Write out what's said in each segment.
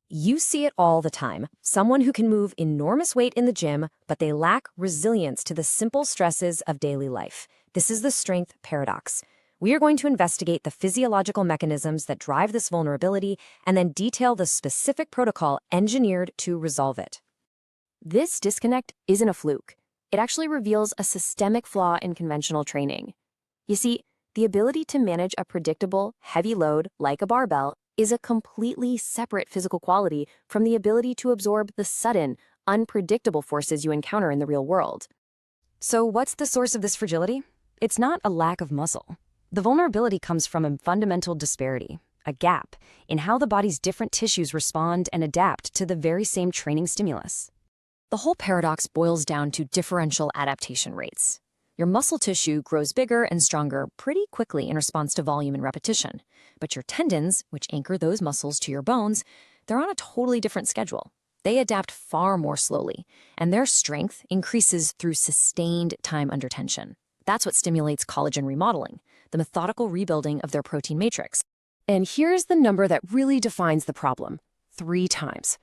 You see it all the time. Someone who can move enormous weight in the gym, but they lack resilience to the simple stresses of daily life. This is the strength paradox. We are going to investigate the physiological mechanisms that drive this vulnerability and then detail the specific protocol engineered to resolve it. This disconnect isn't a fluke. It actually reveals a systemic flaw in conventional training. You see, the ability to manage a predictable, heavy load like a barbell is a completely separate physical quality from the ability to absorb the sudden, unpredictable forces you encounter in the real world. So what's the source of this fragility? It's not a lack of muscle. The vulnerability comes from a fundamental disparity, a gap, in how the body's different tissues respond and adapt to the very same training stimulus. The whole paradox boils down to differential adaptation rates. Your muscle tissue grows bigger and stronger pretty quickly in response to volume and repetition. But your tendons, which anchor those muscles to your bones, they're on a totally different schedule. They adapt far more slowly, and their strength increases through sustained time under tension. That's what stimulates collagen remodeling, the methodical rebuilding of their protein matrix. And here's the number that really defines the problem: 3 times.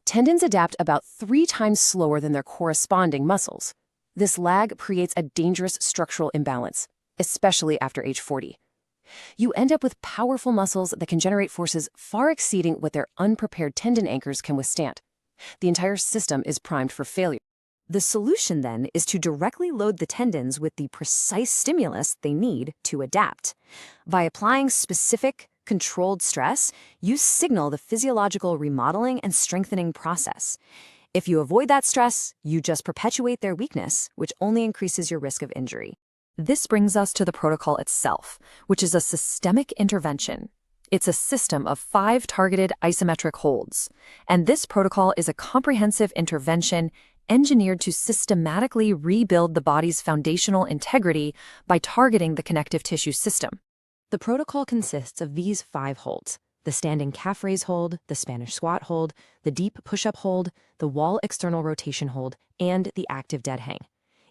Tendons adapt about 3 times slower than their corresponding muscles. This lag creates a dangerous structural imbalance, especially after age 40. You end up with powerful muscles that can generate forces far exceeding what their unprepared tendon anchors can withstand. The entire system is primed for failure. The solution, then, is to directly load the tendons with the precise stimulus they need to adapt. By applying specific, controlled stress, you signal the physiological remodeling and strengthening process. If you avoid that stress, you just perpetuate their weakness, which only increases your risk of injury. This brings us to the protocol itself, which is a systemic intervention. It's a system of 5 targeted isometric holds, and this protocol is a comprehensive intervention engineered to systematically rebuild the body's foundational integrity by targeting the connective tissue system. The protocol consists of these 5 holds: the standing calf raise hold, the Spanish squat hold, the deep push-up hold, the wall external rotation hold, and the active dead hang.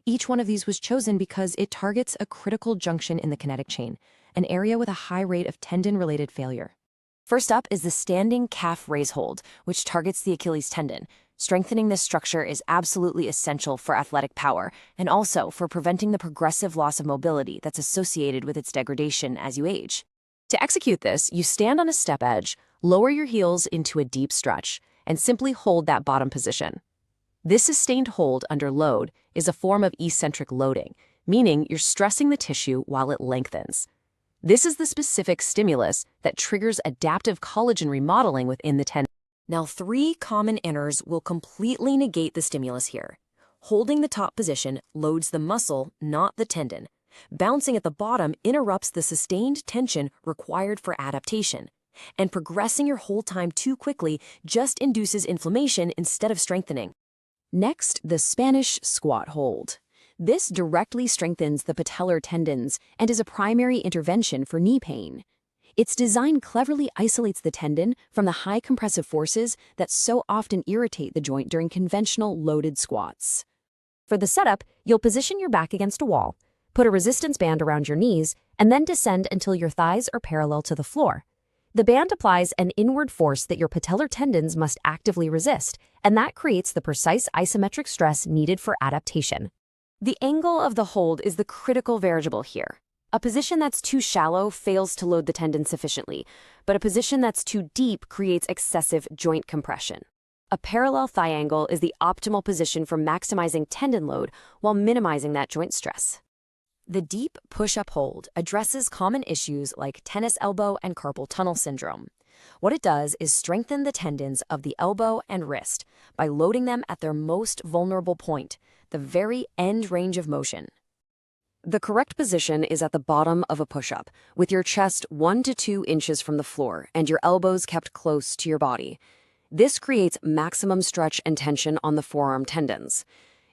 Each one of these was chosen because it targets a critical junction in the kinetic chain, an area with a high rate of tendon-related failure. First up is the standing calf raise hold, which targets the Achilles tendon. Strengthening this structure is absolutely essential for athletic power and also for preventing the progressive loss of mobility that's associated with its degradation as you age. To execute this, you stand on a step edge, lower your heels into a deep stretch, and simply hold that bottom position. This sustained hold under load is a form of eccentric loading, meaning you're stressing the tissue while it lengthens. This is the specific stimulus that triggers adaptive collagen remodeling within the tendon. Now, 3 common errors will completely negate the stimulus here. Holding the top position loads the muscle, not the tendon. Bouncing at the bottom interrupts the sustained tension required for adaptation. And progressing your whole time too quickly just induces inflammation instead of strengthening. Next, the Spanish squat hold. This directly strengthens the patellar tendons and is a primary intervention for knee pain. Its design cleverly isolates the tendon from the high compressive forces that so often irritate the joint during conventional loaded squats. For the setup, you'll position your back against a wall, put a resistance band around your knees, and then descend until your thighs are parallel to the floor. The band applies an inward force that your patellar tendons must actively resist, and that creates the precise isometric stress needed for adaptation. The angle of the hold is the critical variable here. A position that's too shallow fails to load the tendon sufficiently, but a position that's too deep creates excessive joint compression. A parallel thigh angle is the optimal position for maximizing tendon load while minimizing that joint stress. The deep push-up hold addresses common issues like tennis elbow and carpal tunnel syndrome. What it does is strengthen the tendons of the elbow and wrist by loading them at their most vulnerable point, the very end range of motion. The correct position is at the bottom of a push-up, with your chest 1 to 2 inches from the floor and your elbows kept close to your body. This creates maximum stretch and tension on the forearm tendons.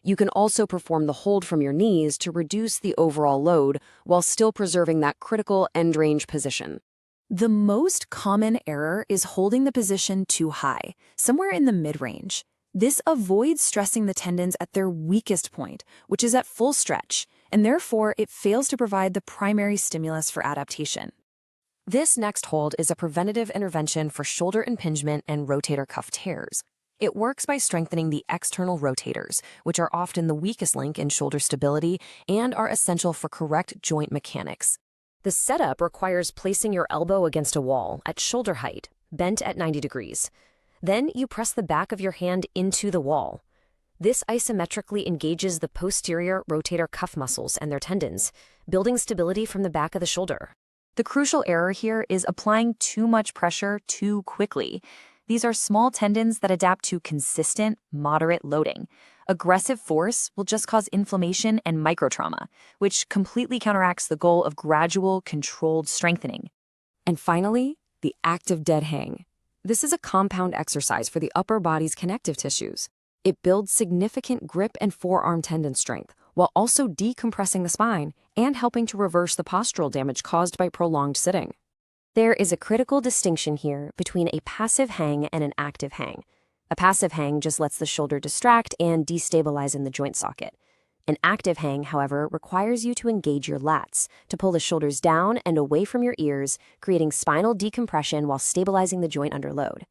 You can also perform the hold from your knees to reduce the overall load while still preserving that critical end range position. The most common error is holding the position too high, somewhere in the mid-range. This avoids stressing the tendons at their weakest point, which is at full stretch, and therefore it fails to provide the primary stimulus for adaptation. This next hold is a preventative intervention for shoulder impingement and rotator cuff tears. It works by strengthening the external rotators, which are often the weakest link in shoulder stability and are essential for correct joint mechanics. The setup requires placing your elbow against a wall at shoulder height, bent at 90 degrees. Then you press the back of your hand into the wall. This isometrically engages the posterior rotator cuff muscles and their tendons, building stability from the back of the shoulder. The crucial error here is applying too much pressure too quickly. These are small tendons that adapt to consistent, moderate loading. Aggressive force will just cause inflammation and microtrauma, which completely counteracts the goal of gradual, controlled strengthening. And finally, the active dead hang. This is a compound exercise for the upper body's connective tissues. It builds significant grip and forearm tendon strength, while also decompressing the spine and helping to reverse the postural damage caused by prolonged sitting. There is a critical distinction here between a passive hang and an active hang. A passive hang just lets the shoulder distract and destabilize in the joint socket. An active hang, however, requires you to engage your lats to pull the shoulders down and away from your ears, creating spinal decompression while stabilizing the joint under load.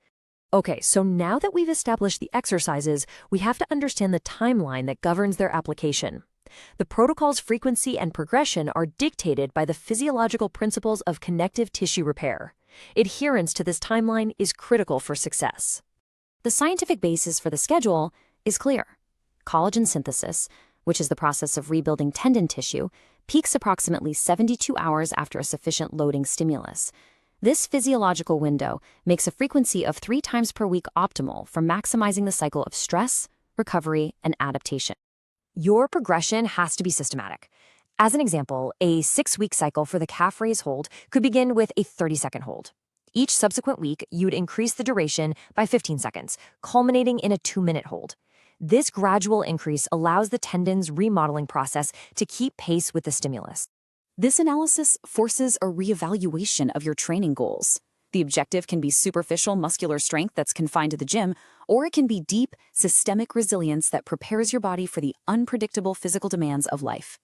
Okay, so now that we've established the exercises, we have to understand the timeline that governs their application. The protocol's frequency and progression are dictated by the physiological principles of connective tissue repair. Adherence to this timeline is critical for success. The scientific basis for the schedule is clear. Collagen synthesis, which is the process of rebuilding tendon tissue, peaks approximately 72 hours after a sufficient loading stimulus. This physiological window makes a frequency of 3 times per week optimal for maximizing the cycle of stress, recovery, and adaptation. Your progression has to be systematic. As an example, a 6-week cycle for the calf raise hold could begin with a 30-second hold. Each subsequent week, you'd increase the duration by 15 seconds, culminating in a 2-minute hold. This gradual increase allows the tendon's remodeling process to keep pace with the stimulus. This analysis forces a reevaluation of your training goals. The objective can be superficial muscular strength that's confined to the gym, or it can be deep, systemic resilience that prepares your body for the unpredictable physical demands of life.